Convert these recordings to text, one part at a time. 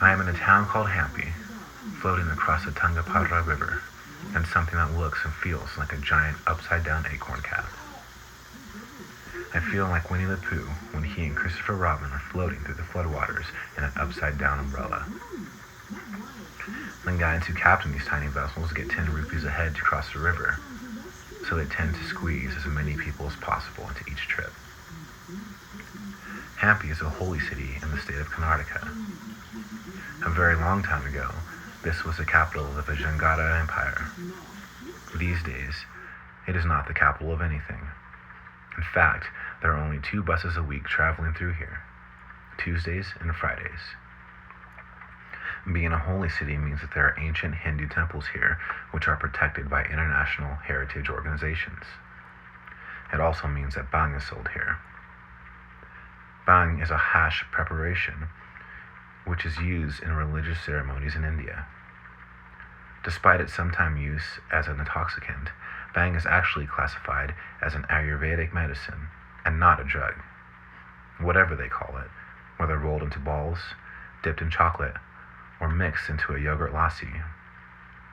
I am in a town called Hampi, floating across the Tungapadra River, and something that looks and feels like a giant upside-down acorn cap. I feel like Winnie the Pooh when he and Christopher Robin are floating through the floodwaters in an upside-down umbrella. The guides who captain these tiny vessels get 10 rupees a head to cross the river, so they tend to squeeze as many people as possible into each trip. Hampi is a holy city in the state of Karnataka. A very long time ago, this was the capital of the Vijayanagar Empire. These days, it is not the capital of anything. In fact, there are only 2 buses a week traveling through here, Tuesdays and Fridays. Being a holy city means that there are ancient Hindu temples here which are protected by international heritage organizations. It also means that bhang is sold here. Bhang is a hash preparation which is used in religious ceremonies in India. Despite its sometime use as an intoxicant, bhang is actually classified as an Ayurvedic medicine and not a drug. Whatever they call it, whether rolled into balls, dipped in chocolate, or mixed into a yogurt lassi,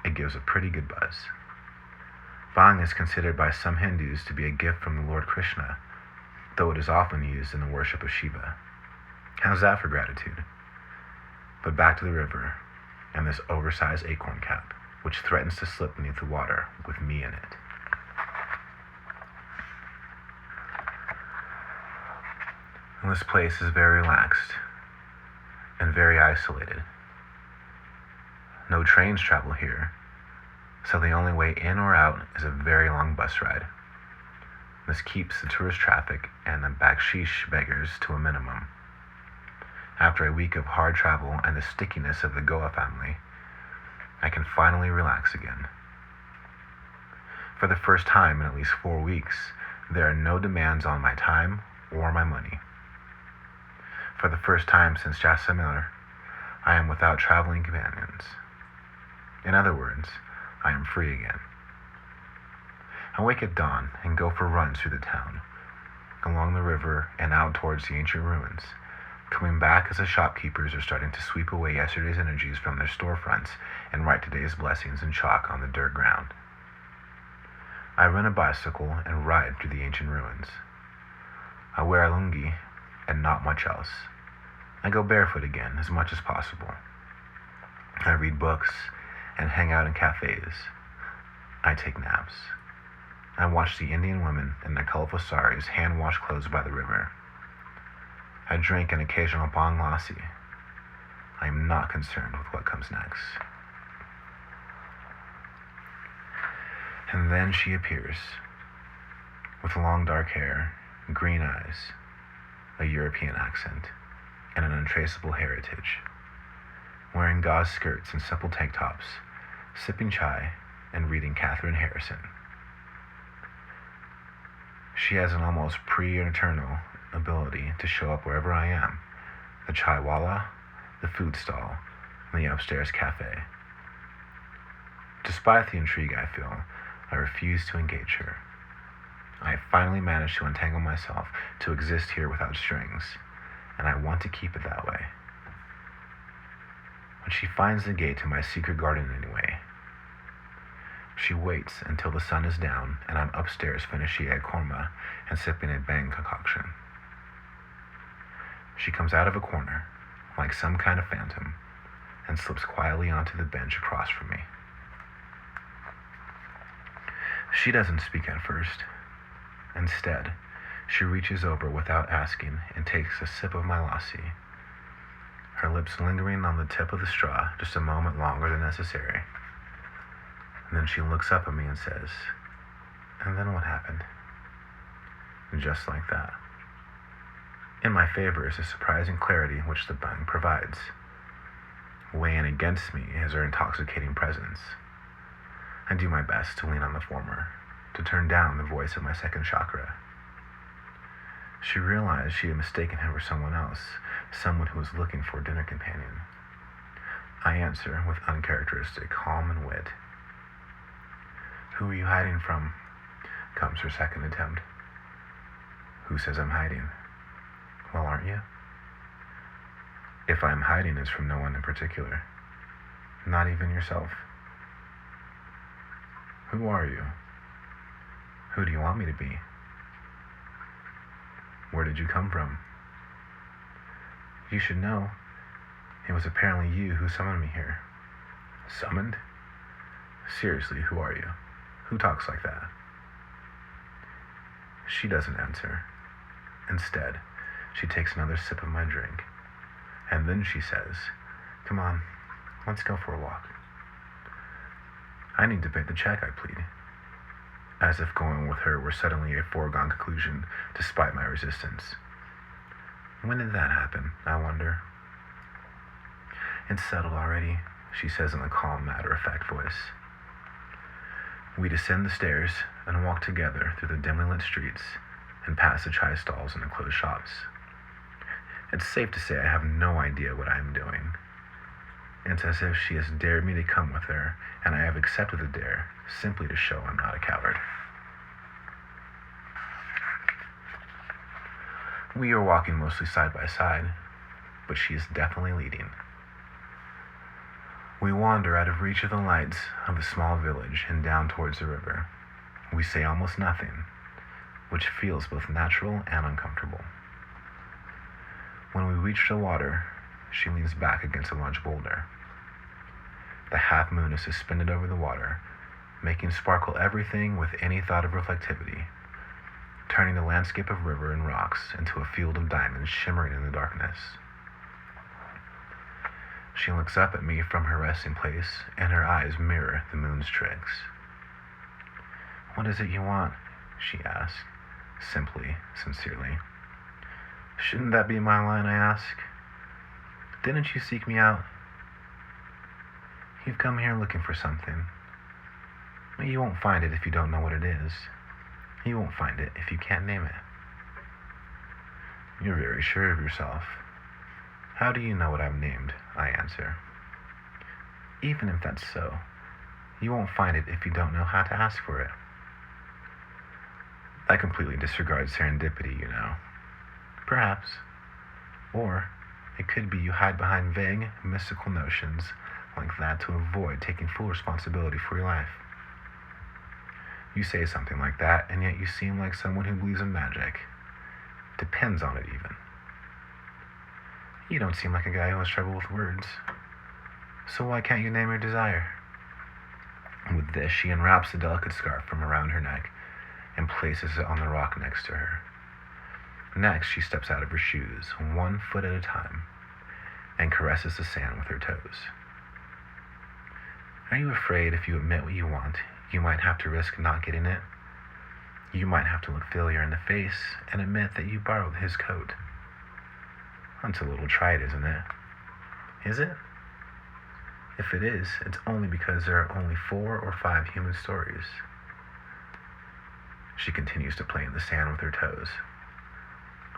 it gives a pretty good buzz. Bhang is considered by some Hindus to be a gift from the Lord Krishna, though it is often used in the worship of Shiva. How's that for gratitude? But back to the river, and this oversized acorn cap, which threatens to slip beneath the water with me in it. And this place is very relaxed and very isolated. No trains travel here, so the only way in or out is a very long bus ride. This keeps the tourist traffic and the baksheesh beggars to a minimum. After a week of hard travel and the stickiness of the Goa family, I can finally relax again. For the first time in at least 4 weeks, there are no demands on my time or my money. For the first time since Jasmine, I am without traveling companions. In other words, I am free again. I wake at dawn and go for runs through the town, along the river and out towards the ancient ruins, coming back as the shopkeepers are starting to sweep away yesterday's energies from their storefronts and write today's blessings in chalk on the dirt ground. I rent a bicycle and ride through the ancient ruins. I wear a lungi and not much else. I go barefoot again as much as possible. I read books and hang out in cafes. I take naps. I watch the Indian women in their colorful saris hand-wash clothes by the river. I drink an occasional bhang lassi. I am not concerned with what comes next. And then she appears, with long dark hair, green eyes, a European accent, and an untraceable heritage, wearing gauze skirts and simple tank tops, sipping chai and reading Catherine Harrison. She has an almost pre-eternal ability to show up wherever I am, the chai wala, the food stall, and the upstairs cafe. Despite the intrigue I feel, I refuse to engage her. I have finally managed to untangle myself to exist here without strings, and I want to keep it that way. When she finds the gate to my secret garden anyway, she waits until the sun is down and I'm upstairs finishing egg korma and sipping a bang concoction. She comes out of a corner, like some kind of phantom, and slips quietly onto the bench across from me. She doesn't speak at first. Instead, she reaches over without asking and takes a sip of my lassi, her lips lingering on the tip of the straw just a moment longer than necessary. And then she looks up at me and says, "And then what happened?" Just like that. In my favor is the surprising clarity which the bhang provides. Weighing against me is her intoxicating presence. I do my best to lean on the former, to turn down the voice of my second chakra. She realized she had mistaken him for someone else, someone who was looking for a dinner companion. I answer with uncharacteristic calm and wit. "Who are you hiding from?" comes her second attempt. "Who says I'm hiding?" "Well, aren't you?" If I am hiding, it's from no one in particular. Not even yourself. Who are you? Who do you want me to be? Where did you come from? You should know. It was apparently you who summoned me here. Summoned? Seriously, who are you? Who talks like that? She doesn't answer. Instead, she takes another sip of my drink. And then she says, "Come on, let's go for a walk." I need to pay the check, I plead, as if going with her were suddenly a foregone conclusion despite my resistance. When did that happen, I wonder? It's settled already, she says in a calm, matter-of-fact voice. We descend the stairs and walk together through the dimly lit streets and past the chai stalls and the closed shops. It's safe to say I have no idea what I am doing. It's as if she has dared me to come with her, and I have accepted the dare simply to show I'm not a coward. We are walking mostly side by side, but she is definitely leading. We wander out of reach of the lights of the small village and down towards the river. We say almost nothing, which feels both natural and uncomfortable. When we reach the water, she leans back against a large boulder. The half moon is suspended over the water, making sparkle everything with any thought of reflectivity, turning the landscape of river and rocks into a field of diamonds shimmering in the darkness. She looks up at me from her resting place, and her eyes mirror the moon's tricks. "What is it you want?" she asks, simply, sincerely. "Shouldn't that be my line?" I ask. "Didn't you seek me out? You've come here looking for something. You won't find it if you don't know what it is. You won't find it if you can't name it." "You're very sure of yourself. How do you know what I've named?" I answer. "Even if that's so, you won't find it if you don't know how to ask for it." I completely disregard serendipity, you know. Perhaps. Or it could be you hide behind vague, mystical notions like that to avoid taking full responsibility for your life. You say something like that, and yet you seem like someone who believes in magic. Depends on it, even. You don't seem like a guy who has trouble with words. So why can't you name your desire? With this, she unwraps the delicate scarf from around her neck and places it on the rock next to her. Next, she steps out of her shoes, 1 foot at a time, and caresses the sand with her toes. Are you afraid if you admit what you want, you might have to risk not getting it? You might have to look failure in the face and admit that you borrowed his coat. That's a little trite, isn't it? Is it? If it is, it's only because there are only 4 or 5 human stories. She continues to play in the sand with her toes.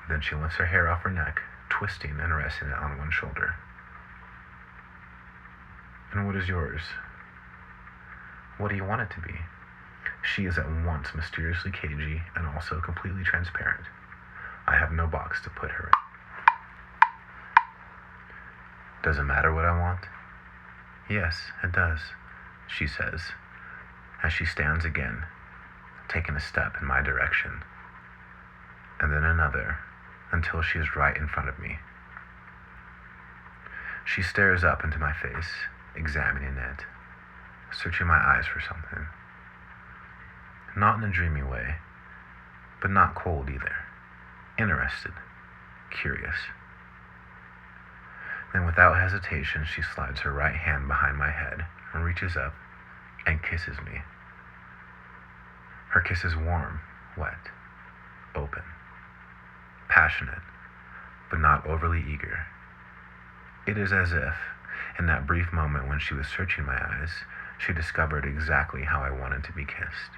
Then she lifts her hair off her neck, twisting and resting it on one shoulder. "And what is yours? What do you want it to be?" She is at once mysteriously cagey and also completely transparent. I have no box to put her in. "Does it matter what I want?" "Yes, it does," she says, as she stands again, taking a step in my direction, and then another, until she is right in front of me. She stares up into my face, examining it, searching my eyes for something. Not in a dreamy way, but not cold either. Interested, curious. Then without hesitation, she slides her right hand behind my head and reaches up and kisses me. Her kiss is warm, wet, open, passionate, but not overly eager. It is as if, in that brief moment when she was searching my eyes, she discovered exactly how I wanted to be kissed.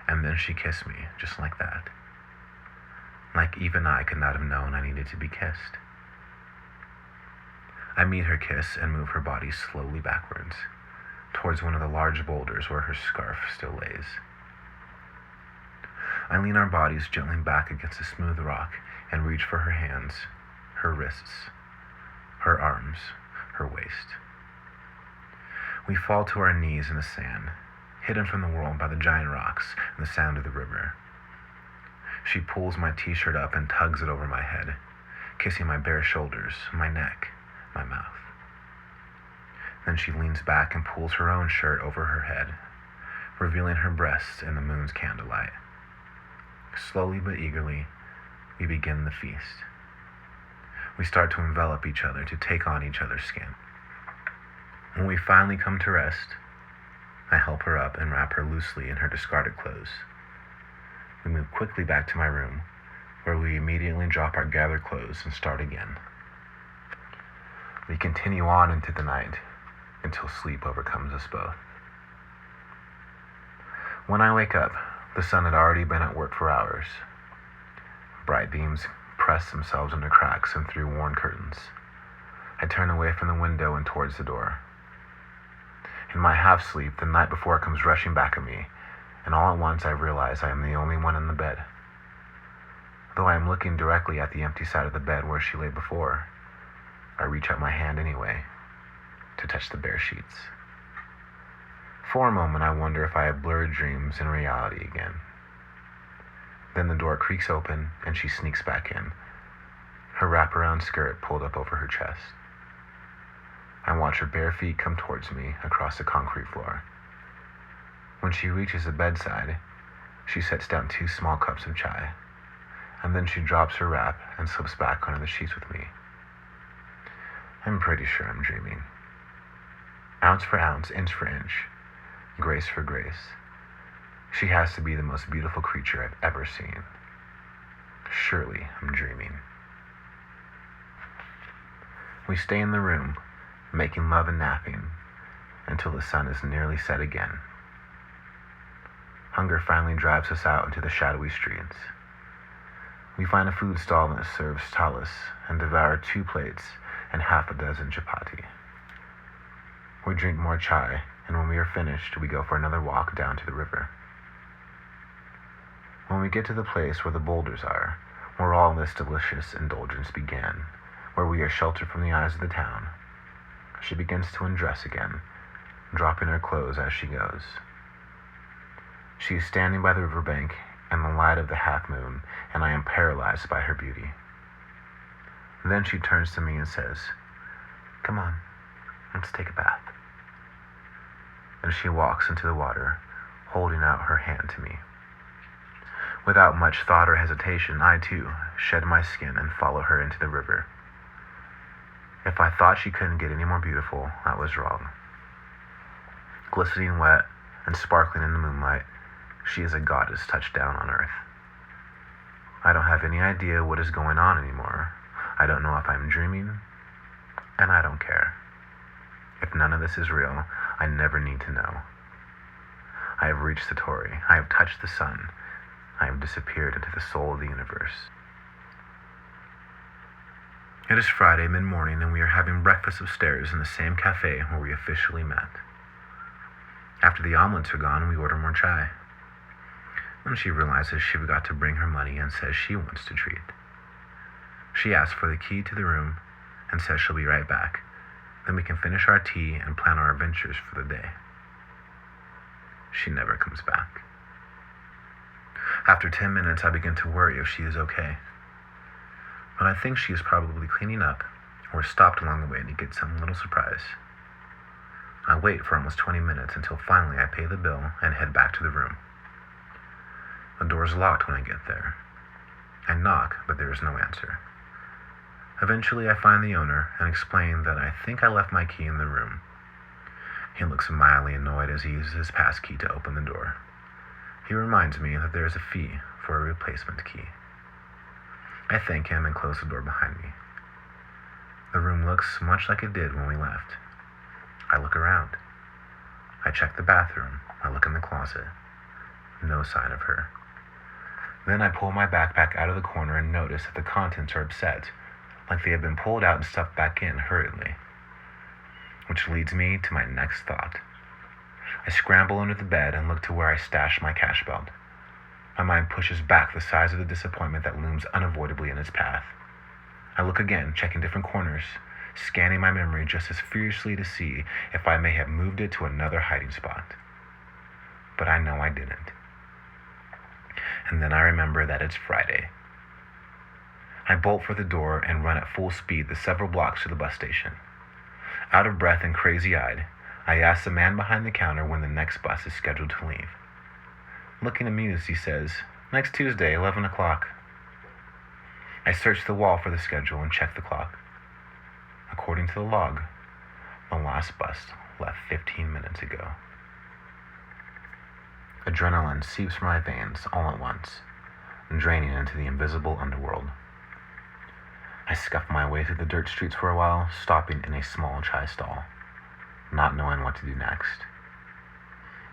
And then she kissed me, just like that. Like even I could not have known I needed to be kissed. I meet her kiss and move her body slowly backwards, towards one of the large boulders where her scarf still lays. I lean our bodies gently back against the smooth rock and reach for her hands, her wrists, her arms, her waist. We fall to our knees in the sand, hidden from the world by the giant rocks and the sound of the river. She pulls my t-shirt up and tugs it over my head, kissing my bare shoulders, my neck, my mouth. Then she leans back and pulls her own shirt over her head, revealing her breasts in the moon's candlelight. Slowly but eagerly, we begin the feast. We start to envelop each other, to take on each other's skin. When we finally come to rest, I help her up and wrap her loosely in her discarded clothes. We move quickly back to my room, where we immediately drop our gathered clothes and start again. We continue on into the night until sleep overcomes us both. When I wake up, the sun had already been at work for hours. Bright beams press themselves into cracks and through worn curtains. I turn away from the window and towards the door. In my half-sleep, the night before comes rushing back at me, and all at once I realize I am the only one in the bed. Though I am looking directly at the empty side of the bed where she lay before, I reach out my hand anyway to touch the bare sheets. For a moment, I wonder if I have blurred dreams in reality again. Then the door creaks open and she sneaks back in, her wraparound skirt pulled up over her chest. I watch her bare feet come towards me across the concrete floor. When she reaches the bedside, she sets down 2 small cups of chai, and then she drops her wrap and slips back under the sheets with me. I'm pretty sure I'm dreaming. Ounce for ounce, inch for inch, grace for grace. She has to be the most beautiful creature I've ever seen. Surely I'm dreaming. We stay in the room, making love and napping, until the sun is nearly set again. Hunger finally drives us out into the shadowy streets. We find a food stall that serves talas and devour 2 plates and half a dozen chapati. We drink more chai, and when we are finished, we go for another walk down to the river. When we get to the place where the boulders are, where all this delicious indulgence began, where we are sheltered from the eyes of the town, she begins to undress again, dropping her clothes as she goes. She is standing by the riverbank in the light of the half moon, and I am paralyzed by her beauty. Then she turns to me and says, "Come on, let's take a bath." And she walks into the water, holding out her hand to me. Without much thought or hesitation, I too shed my skin and follow her into the river. If I thought she couldn't get any more beautiful, I was wrong. Glistening wet and sparkling in the moonlight, she is a goddess touched down on earth. I don't have any idea what is going on anymore. I don't know if I'm dreaming, and I don't care. If none of this is real, I never need to know. I have reached the Tori. I have touched the sun. I have disappeared into the soul of the universe. It is Friday mid-morning, and we are having breakfast upstairs in the same cafe where we officially met. After the omelets are gone, we order more chai. Then she realizes she forgot to bring her money and says she wants to treat. She asks for the key to the room and says she'll be right back. Then we can finish our tea and plan our adventures for the day. She never comes back. After 10 minutes, I begin to worry if she is okay. But I think she is probably cleaning up or stopped along the way to get some little surprise. I wait for almost 20 minutes until finally I pay the bill and head back to the room. The door is locked when I get there. I knock, but there is no answer. Eventually, I find the owner and explain that I think I left my key in the room. He looks mildly annoyed as he uses his pass key to open the door. He reminds me that there is a fee for a replacement key. I thank him and close the door behind me. The room looks much like it did when we left. I look around. I check the bathroom. I look in the closet. No sign of her. Then I pull my backpack out of the corner and notice that the contents are upset, like they have been pulled out and stuffed back in hurriedly. Which leads me to my next thought. I scramble under the bed and look to where I stashed my cash belt. My mind pushes back the size of the disappointment that looms unavoidably in its path. I look again, checking different corners, scanning my memory just as furiously to see if I may have moved it to another hiding spot. But I know I didn't. And then I remember that it's Friday. I bolt for the door and run at full speed the several blocks to the bus station. Out of breath and crazy-eyed, I ask the man behind the counter when the next bus is scheduled to leave. Looking amused, he says, "Next Tuesday, 11 o'clock. I search the wall for the schedule and check the clock. According to the log, the last bus left 15 minutes ago. Adrenaline seeps from my veins all at once, draining into the invisible underworld. I scuff my way through the dirt streets for a while, stopping in a small chai stall, not knowing what to do next.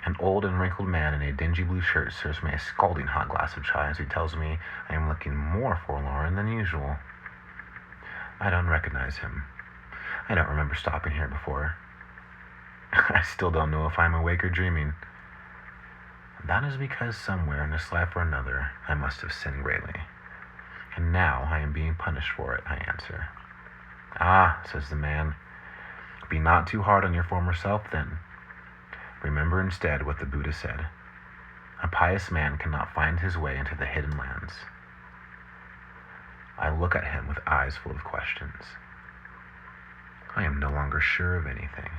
An old and wrinkled man in a dingy blue shirt serves me a scalding hot glass of chai as he tells me I am looking more forlorn than usual. I don't recognize him. I don't remember stopping here before. I still don't know if I'm awake or dreaming. That is because somewhere in this life or another I must have sinned greatly. And now I am being punished for it, I answer. "Ah," says the man, "be not too hard on your former self, then. Remember instead what the Buddha said. A pious man cannot find his way into the hidden lands." I look at him with eyes full of questions. I am no longer sure of anything.